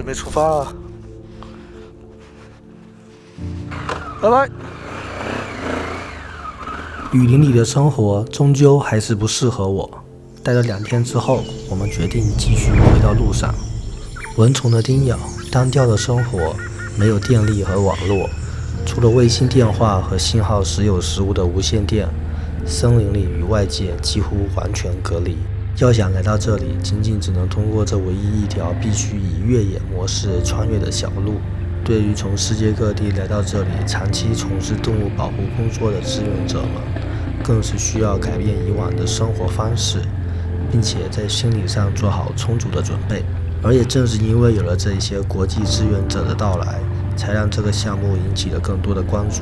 准备出发了，拜拜。雨林里的生活终究还是不适合我。待了2天之后，我们决定继续回到路上。蚊虫的叮咬，单调的生活，没有电力和网络，除了卫星电话和信号时有时无的无线电，森林里与外界几乎完全隔离。要想来到这里，仅仅只能通过这唯一一条必须以越野模式穿越的小路。对于从世界各地来到这里长期从事动物保护工作的志愿者们，更是需要改变以往的生活方式，并且在心理上做好充足的准备。而也正是因为有了这些国际志愿者的到来，才让这个项目引起了更多的关注，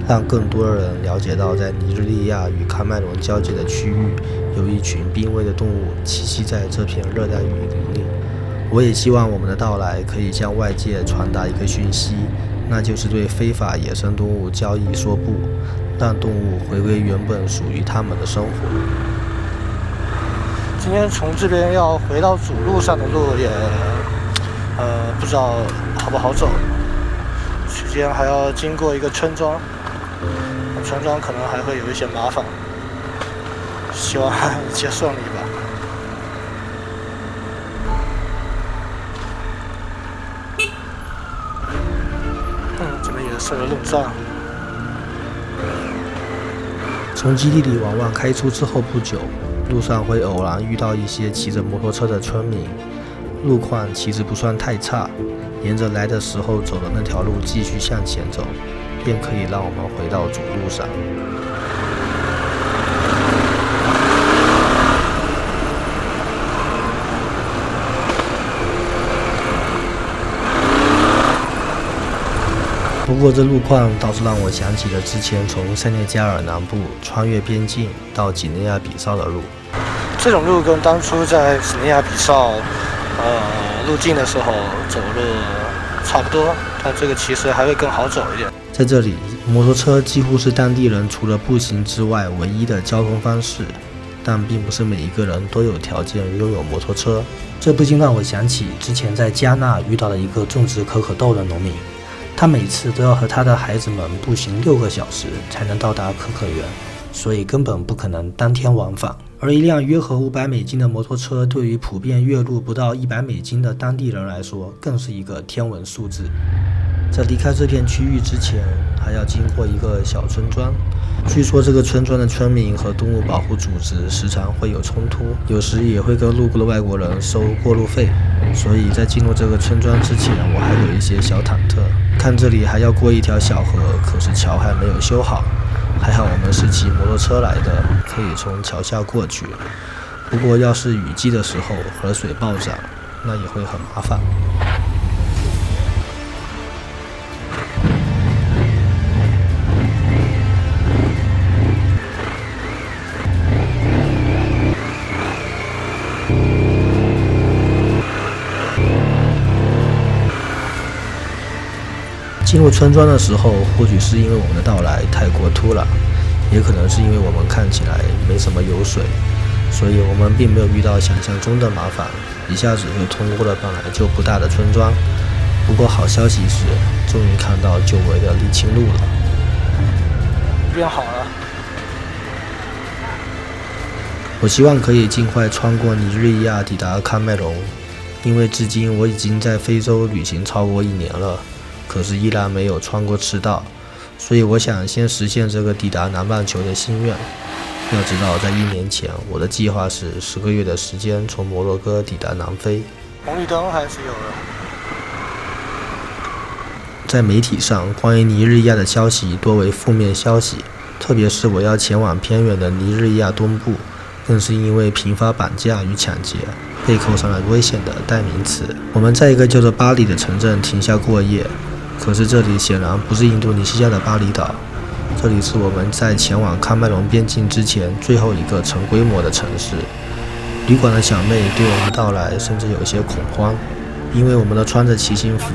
让更多的人了解到在尼日利亚与喀麦隆交界的区域，有一群濒危的动物栖息在这片热带雨林里。我也希望我们的到来可以向外界传达一个讯息，那就是对非法野生动物交易说不，让动物回归原本属于它们的生活。今天从这边要回到主路上的路也，不知道好不好走。期间还要经过一个村庄，村庄可能还会有一些麻烦，希望一切顺利吧。这边也是个路障。从基地里往外开出之后不久，路上会偶然遇到一些骑着摩托车的村民，路况其实不算太差，沿着来的时候走的那条路继续向前走，便可以让我们回到主路上。不过这路况倒是让我想起了之前从塞内加尔南部穿越边境到几内亚比绍的路。这种路跟当初在几内亚比绍路径的时候走路差不多，但这个其实还会更好走一点。在这里，摩托车几乎是当地人除了步行之外唯一的交通方式，但并不是每一个人都有条件拥有摩托车。这不禁让我想起之前在加纳遇到了一个种植可可豆的农民，他每次都要和他的孩子们步行6个小时才能到达可可园，所以根本不可能当天往返。而一辆约合$500的摩托车，对于普遍月入不到$100的当地人来说，更是一个天文数字。在离开这片区域之前，还要经过一个小村庄。据说这个村庄的村民和动物保护组织时常会有冲突，有时也会跟路过的外国人收过路费。所以在进入这个村庄之前，我还有一些小忐忑。看这里还要过一条小河，可是桥还没有修好。还好我们是骑摩托车来的，可以从桥下过去。不过要是雨季的时候河水暴涨，那也会很麻烦。进入村庄的时候，或许是因为我们的到来太过突然，也可能是因为我们看起来没什么油水，所以我们并没有遇到想象中的麻烦，一下子就通过了本来就不大的村庄。不过好消息是，终于看到久违的沥青路了。变好了。我希望可以尽快穿过尼日利亚抵达喀麦隆，因为至今我已经在非洲旅行超过1年了。可是依然没有穿过赤道，所以我想先实现这个抵达南半球的心愿。要知道，在1年前，我的计划是10个月的时间从摩洛哥抵达南非。红绿灯还是有的。在媒体上，关于尼日利亚的消息多为负面消息，特别是我要前往偏远的尼日利亚东部，更是因为频发绑架与抢劫被扣上了危险的代名词。我们在一个叫做巴里的城镇停下过夜。可是这里显然不是印度尼西亚的巴厘岛，这里是我们在前往喀麦隆边境之前最后一个成规模的城市。旅馆的小妹对我们到来甚至有些恐慌，因为我们都穿着骑行服，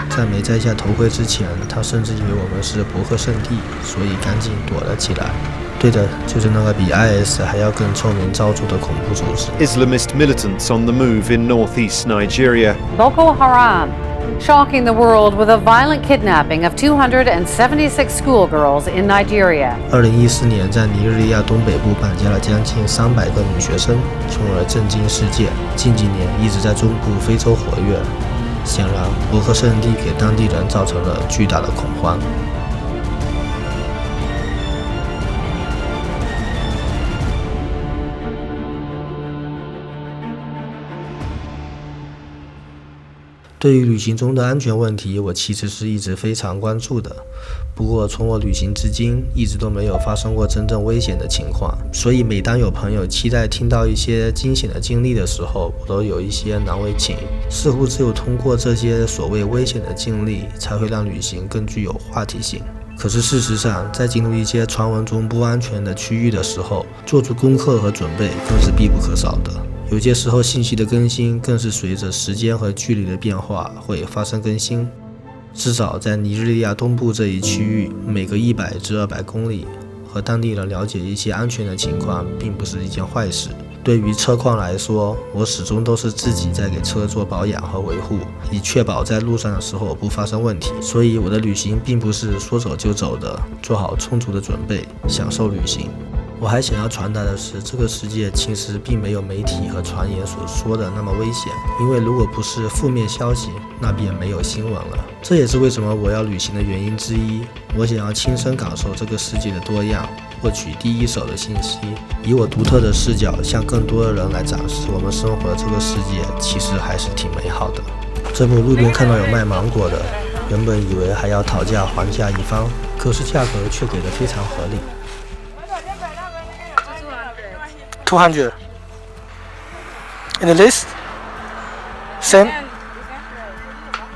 在没摘下头盔之前，她甚至以为我们是伯克圣地，所以赶紧躲了起来。对的，就是那个比 IS 还要更臭名昭著的恐怖组织。 Islamist militants on the move in northeast Nigeria. Boko Haram shocking the world with a violent kidnapping of 276 schoolgirls in Nigeria. 2014年，在尼日利亚东北部绑架了将近300个女学生，从而震惊世界。近几年一直在中部非洲活跃。显然，博克圣地给当地人造成了巨大的恐慌。对于旅行中的安全问题，我其实是一直非常关注的。不过，从我旅行至今，一直都没有发生过真正危险的情况。所以，每当有朋友期待听到一些惊险的经历的时候，我都有一些难为情。似乎只有通过这些所谓危险的经历，才会让旅行更具有话题性。可是事实上，在进入一些传闻中不安全的区域的时候，做出功课和准备更是必不可少的。有些时候，信息的更新更是随着时间和距离的变化会发生更新。至少在尼日利亚东部这一区域，每隔100至200公里，和当地人了解一些安全的情况，并不是一件坏事。对于车况来说，我始终都是自己在给车做保养和维护，以确保在路上的时候不发生问题。所以我的旅行并不是说走就走的，做好充足的准备，享受旅行。我还想要传达的是，这个世界其实并没有媒体和传言所说的那么危险，因为如果不是负面消息，那便没有新闻了。这也是为什么我要旅行的原因之一。我想要亲身感受这个世界的多样，获取第一手的信息，以我独特的视角向更多的人来展示我们生活的这个世界其实还是挺美好的。这不，路边看到有卖芒果的，原本以为还要讨价还价一番，可是价格却给得非常合理。200. In the list? Same?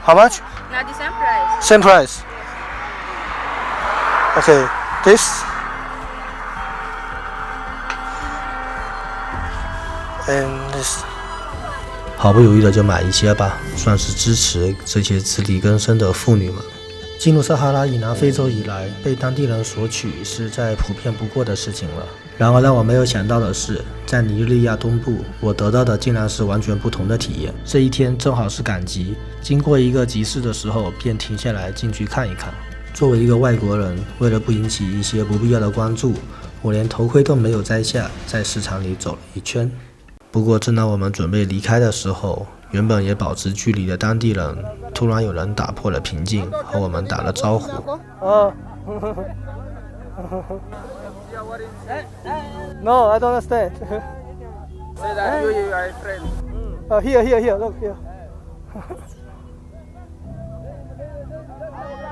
How much? Not the same price. Same price. Okay, this. And this. 毫不犹豫的就买一些吧，算是支持这些自力更生的妇女们。进入撒哈拉以南非洲以来，被当地人索取是再普遍不过的事情了。然而让我没有想到的是，在尼日利亚东部，我得到的竟然是完全不同的体验。这一天正好是赶集，经过一个集市的时候，便停下来进去看一看。作为一个外国人，为了不引起一些不必要的关注，我连头盔都没有摘下，在市场里走了一圈。不过正当我们准备离开的时候，原本也保持距离的当地人突然有人打破了平静，和我们打了招呼。No, I don't understand. Say that you are a friend. Here, look here.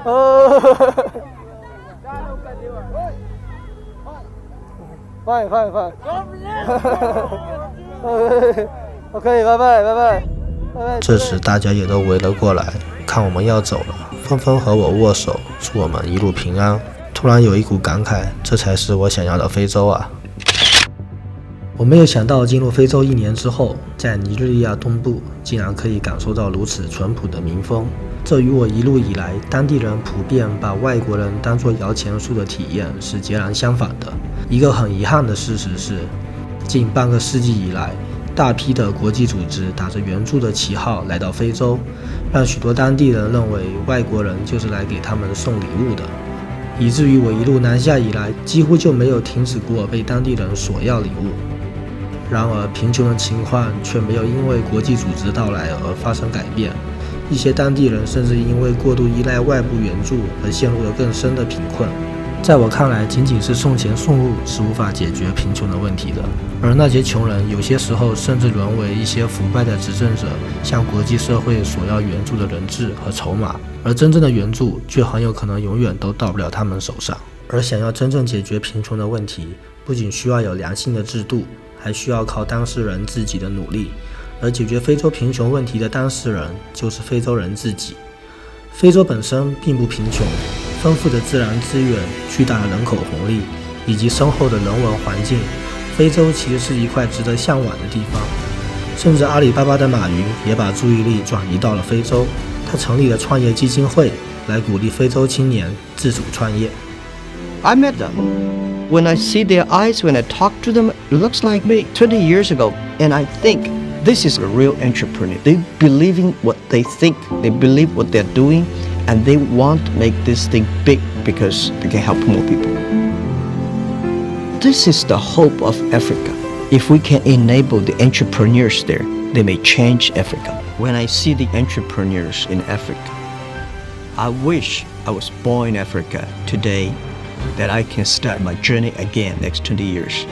Oh. Fine. Okay, bye. 这时大家也都围了过来，看我们要走了，纷纷和我握手，祝我们一路平安。突然有一股感慨，这才是我想要的非洲啊！我没有想到进入非洲1年之后，在尼日利亚东部竟然可以感受到如此淳朴的民风，这与我一路以来当地人普遍把外国人当作摇钱树的体验是截然相反的。一个很遗憾的事实是，近半个世纪以来，大批的国际组织打着援助的旗号来到非洲，让许多当地人认为外国人就是来给他们送礼物的，以至于我一路南下以来，几乎就没有停止过被当地人索要礼物。然而，贫穷的情况却没有因为国际组织到来而发生改变，一些当地人甚至因为过度依赖外部援助而陷入了更深的贫困。在我看来，仅仅是送钱送物是无法解决贫穷的问题的，而那些穷人有些时候甚至沦为一些腐败的执政者向国际社会索要援助的人质和筹码，而真正的援助却很有可能永远都到不了他们手上。而想要真正解决贫穷的问题，不仅需要有良性的制度，还需要靠当事人自己的努力，而解决非洲贫穷问题的当事人就是非洲人自己。非洲本身并不贫穷，丰富的自然资源、巨大的人口红利以及深厚的人文环境，非洲其实是一块值得向往的地方。甚至阿里巴巴的马云也把注意力转移到了非洲，他成立了创业基金会，来鼓励非洲青年自主创业。I met them. When I see their eyes, when I talk to them, it looks like me 20 years ago. And I think This is a real entrepreneur. They believe in what they think, they believe what they're doing, and they want to make this thing big because they can help more people. This is the hope of Africa. If we can enable the entrepreneurs there, they may change Africa. When I see the entrepreneurs in Africa, I wish I was born in Africa today, that I can start my journey again next 20 years.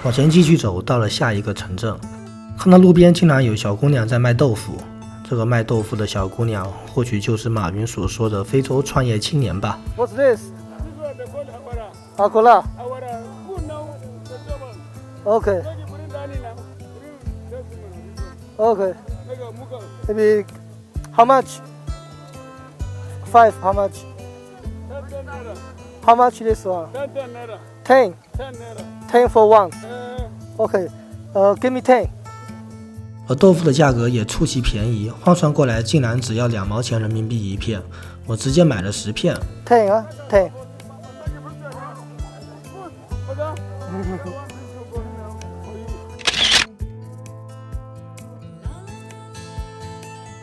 往前继续走，到了下一个城镇，看到路边竟然有小姑娘在卖豆腐。这个卖豆腐的小姑娘，或许就是马云所说的非洲创业青年吧。What's this? Akola. Okay. Okay. Maybe how much? 5. How much? How much this one? 10. 10 for one. Okay. Give me 10. 而豆腐的价格也出奇便宜，换算过来竟然只要2毛钱人民币一片，我直接买了10片。10啊，10。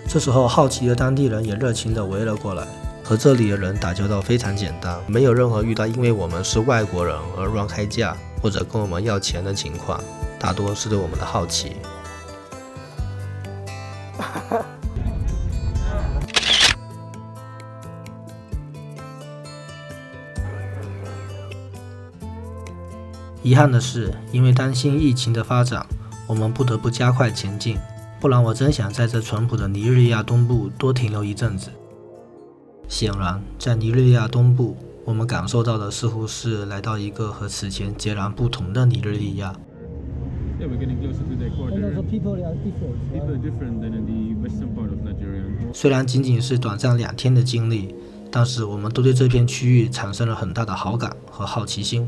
这时候，好奇的当地人也热情地围了过来，和这里的人打交道非常简单，没有任何遇到因为我们是外国人而乱开价或者跟我们要钱的情况，大多是对我们的好奇。遗憾的是，因为担心疫情的发展，我们不得不加快前进，不然我真想在这淳朴的尼日利亚东部多停留一阵子。显然，在尼日利亚东部，我们感受到的似乎是来到一个和此前截然不同的尼日利亚。Yeah, we're getting closer to the equator. And also people are different. People are different than in the western part of Nigeria. 虽然仅仅是短暂2天的经历，但是我们都对这片区域产生了很大的好感和好奇心。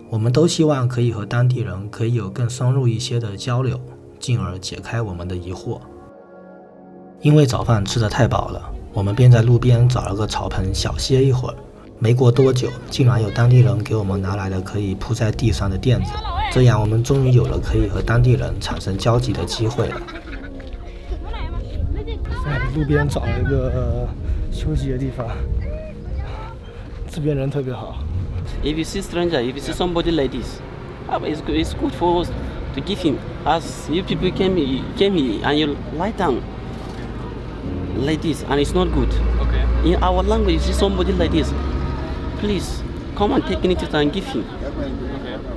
我们都希望可以和当地人可以有更深入一些的交流，进而解开我们的疑惑。因为早饭吃得太饱了，我们便在路边找了个草棚小歇一会儿。没过多久，竟然有当地人给我们拿来了可以铺在地上的垫子，这样我们终于有了可以和当地人产生交集的机会了。在路边找了一个休息的地方，这边人特别好。If you see stranger, if you see somebody like this, it's good for us to give him. As you people came here and you lie down like this, and it's not good. Okay. In our language, you see somebody like this, please come and take it and give him. Okay.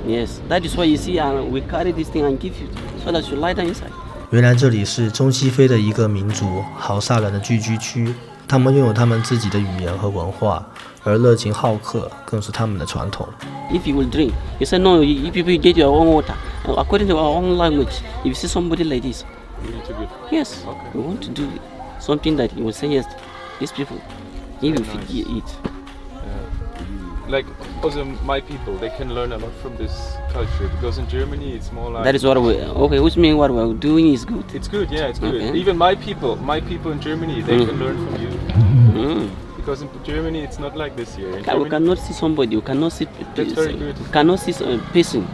Yes, that is why you see, and we carry this thing and give you, so that you lie down inside. 原来这里是中西非的一个民族豪萨人的聚居区，他们拥有他们自己的语言和文化，而热情好客更是他们的传统。If you will drink, you say no. You people get your own water. According to our own language, if you see somebody like this, We need to give. yes, Okay. we want to do something that you will say yes. These people, if you eat. Like also my people, they can learn a lot from this culture because in Germany it's more like. That is what we. Okay, which means what we're doing is good. It's good, yeah, it's good. Okay. Even my people in Germany, they can learn from you. Mm. Because in Germany it's not like this here. In We Germany, cannot see somebody. You cannot see. That's very good. You cannot see a person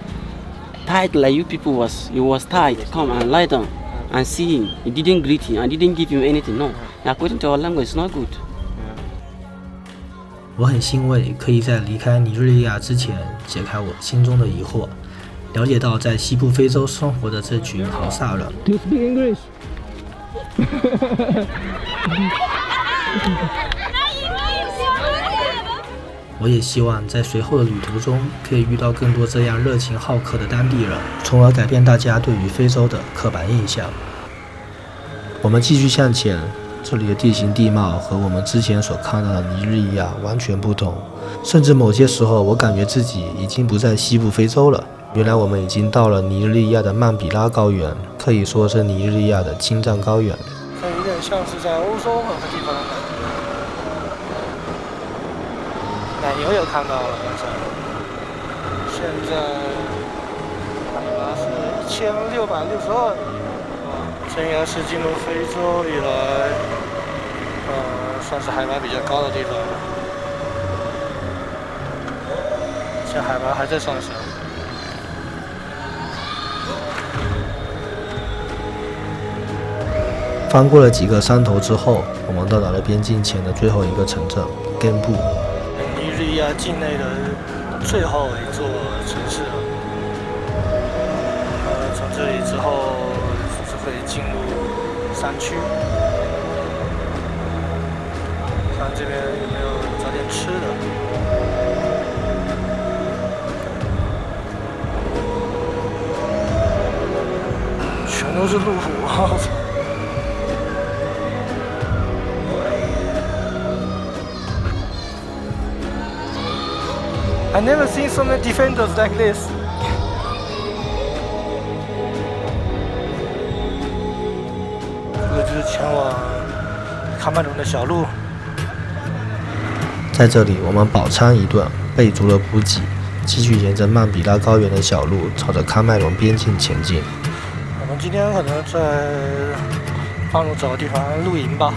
tied like you people was. You was tied. Come and lie down and see him. You didn't greet him and didn't give him anything. No. According to our language, it's not good. yeah. 我很欣慰可以在离开尼日利亚之前解开我心中的疑惑，了解到在西部非洲生活的这群豪萨人。Do you speak English? 我也希望在随后的旅途中可以遇到更多这样热情好客的当地人，从而改变大家对于非洲的刻板印象。我们继续向前，这里的地形地貌和我们之前所看到的尼日利亚完全不同，甚至某些时候我感觉自己已经不在西部非洲了。原来我们已经到了尼日利亚的曼比拉高原，可以说是尼日利亚的青藏高原。它有点像是在欧洲某个地方的感觉。奶牛也看到了，刚才。现在海拔是1662米，这应该是进入非洲以来，算是海拔比较高的地方了。现在海拔还在上升。翻过了几个山头之后，我们到达了边境前的最后一个城镇根布。尼日利亚境内的最后一座城市了。从这里之后就可以进入山区。看这边有没有找点吃的。全都是路虎，我操！I never seen so many defenders like this. 这个就是前往喀麦隆的小路。在这里，我们饱餐一顿，备足了补给，继续沿着曼比拉高原的小路，朝着喀麦隆边境前进。我们今天可能在放路找个地方露营吧。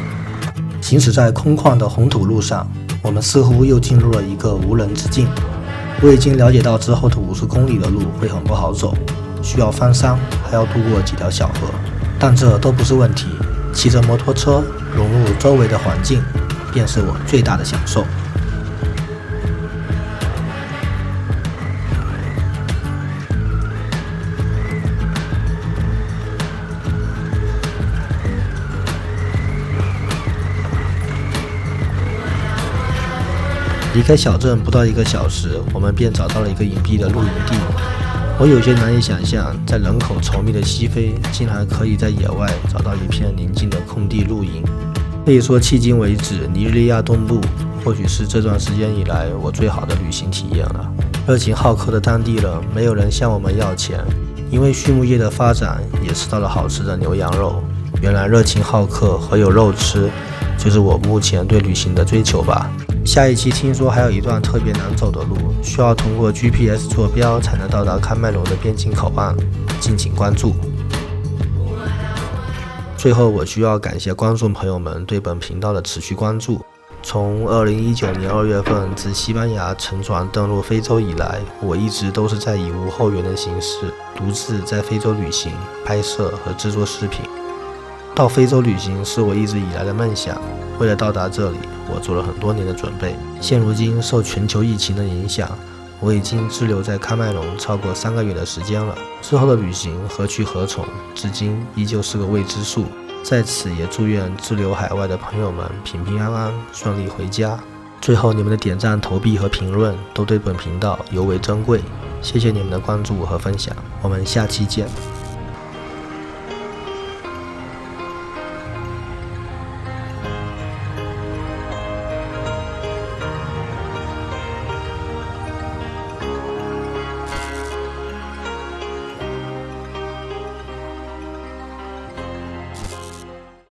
行驶在空旷的红土路上，我们似乎又进入了一个无人之境。我已经了解到之后的50公里的路会很不好走，需要翻山，还要渡过几条小河，但这都不是问题。骑着摩托车融入周围的环境，便是我最大的享受。离开小镇不到1个小时，我们便找到了一个隐蔽的露营地。我有些难以想象，在人口稠密的西非，竟然可以在野外找到一片宁静的空地露营。可以说，迄今为止，尼日利亚东部或许是这段时间以来我最好的旅行体验了。热情好客的当地人，没有人向我们要钱，因为畜牧业的发展，也吃到了好吃的牛羊肉。原来热情好客和有肉吃，就是我目前对旅行的追求吧。下一期听说还有一段特别难走的路，需要通过 GPS 坐标才能到达喀麦隆的边境口岸，敬请关注。最后，我需要感谢观众朋友们对本频道的持续关注。从2019年2月份自西班牙乘船登陆非洲以来，我一直都是在以无后援的形式，独自在非洲旅行、拍摄和制作视频。到非洲旅行是我一直以来的梦想，为了到达这里，我做了很多年的准备。现如今受全球疫情的影响，我已经滞留在喀麦隆超过3个月的时间了。之后的旅行何去何从，至今依旧是个未知数。在此也祝愿滞留海外的朋友们平平安安，顺利回家。最后，你们的点赞、投币和评论都对本频道尤为珍贵，谢谢你们的关注和分享，我们下期见。